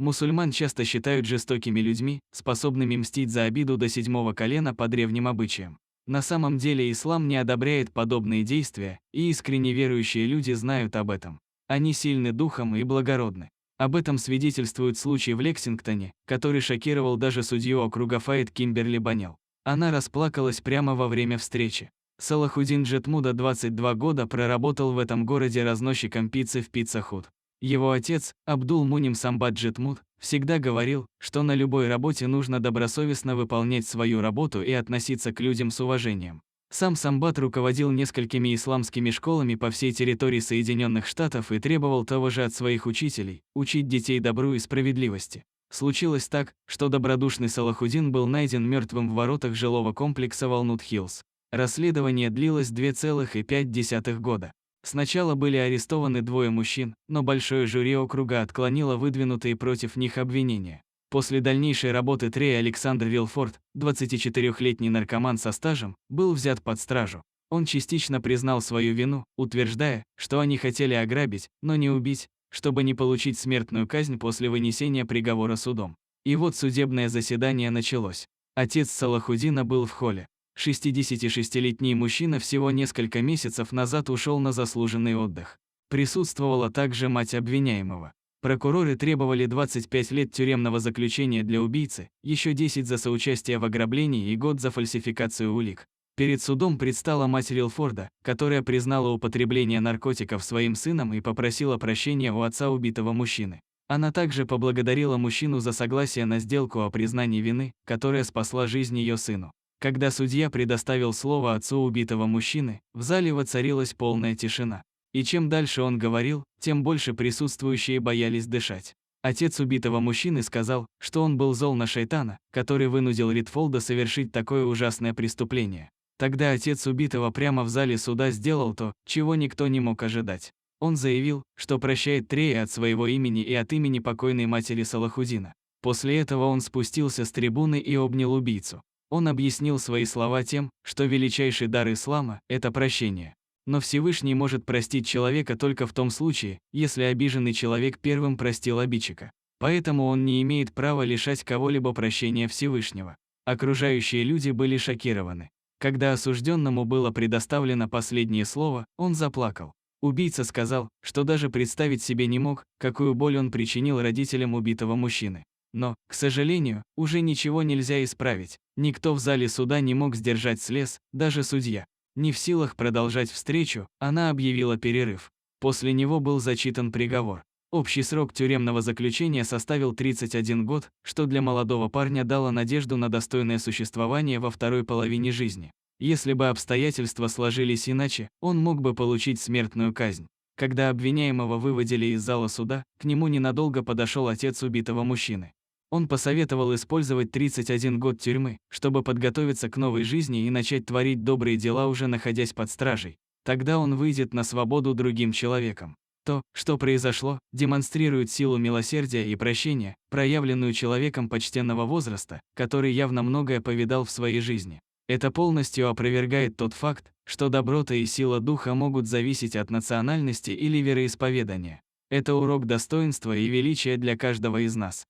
Мусульман часто считают жестокими людьми, способными мстить за обиду до седьмого колена по древним обычаям. На самом деле ислам не одобряет подобные действия, и искренне верующие люди знают об этом. Они сильны духом и благородны. Об этом свидетельствует случай в Лексингтоне, который шокировал даже судью округа Файет Кимберли Баннелл. Она расплакалась прямо во время встречи. Салахуддин Джетмуда 22 года проработал в этом городе разносчиком пиццы в Pizza Hut. Его отец, Абдул Муним Самбат Джетмуд, всегда говорил, что на любой работе нужно добросовестно выполнять свою работу и относиться к людям с уважением. Сам Самбат руководил несколькими исламскими школами по всей территории Соединенных Штатов и требовал того же от своих учителей – учить детей добру и справедливости. Случилось так, что добродушный Салахуддин был найден мертвым в воротах жилого комплекса Walnut-Hills. Расследование длилось 2,5 года. Сначала были арестованы двое мужчин, но большое жюри округа отклонило выдвинутые против них обвинения. После дальнейшей работы Трей Александр Вилфорд, 24-летний наркоман со стажем, был взят под стражу. Он частично признал свою вину, утверждая, что они хотели ограбить, но не убить, чтобы не получить смертную казнь после вынесения приговора судом. И вот судебное заседание началось. Отец Салахуддина был в холле. 66-летний мужчина всего несколько месяцев назад ушел на заслуженный отдых. Присутствовала также мать обвиняемого. Прокуроры требовали 25 лет тюремного заключения для убийцы, еще 10 за соучастие в ограблении и год за фальсификацию улик. Перед судом предстала мать Вилфорда, которая признала употребление наркотиков своим сыном и попросила прощения у отца убитого мужчины. Она также поблагодарила мужчину за согласие на сделку о признании вины, которая спасла жизнь ее сыну. Когда судья предоставил слово отцу убитого мужчины, в зале воцарилась полная тишина. И чем дальше он говорил, тем больше присутствующие боялись дышать. Отец убитого мужчины сказал, что он был зол на шайтана, который вынудил Ритфолда совершить такое ужасное преступление. Тогда отец убитого прямо в зале суда сделал то, чего никто не мог ожидать. Он заявил, что прощает Трея от своего имени и от имени покойной матери Салахуддина. После этого он спустился с трибуны и обнял убийцу. Он объяснил свои слова тем, что величайший дар ислама – это прощение. Но Всевышний может простить человека только в том случае, если обиженный человек первым простил обидчика. Поэтому он не имеет права лишать кого-либо прощения Всевышнего. Окружающие люди были шокированы. Когда осужденному было предоставлено последнее слово, он заплакал. Убийца сказал, что даже представить себе не мог, какую боль он причинил родителям убитого мужчины. Но, к сожалению, уже ничего нельзя исправить. Никто в зале суда не мог сдержать слез, даже судья. Не в силах продолжать встречу, она объявила перерыв. После него был зачитан приговор. Общий срок тюремного заключения составил 31 год, что для молодого парня дало надежду на достойное существование во второй половине жизни. Если бы обстоятельства сложились иначе, он мог бы получить смертную казнь. Когда обвиняемого выводили из зала суда, к нему ненадолго подошел отец убитого мужчины. Он посоветовал использовать 31 год тюрьмы, чтобы подготовиться к новой жизни и начать творить добрые дела, уже находясь под стражей. Тогда он выйдет на свободу другим человеком. То, что произошло, демонстрирует силу милосердия и прощения, проявленную человеком почтенного возраста, который явно многое повидал в своей жизни. Это полностью опровергает тот факт, что доброта и сила духа могут зависеть от национальности или вероисповедания. Это урок достоинства и величия для каждого из нас.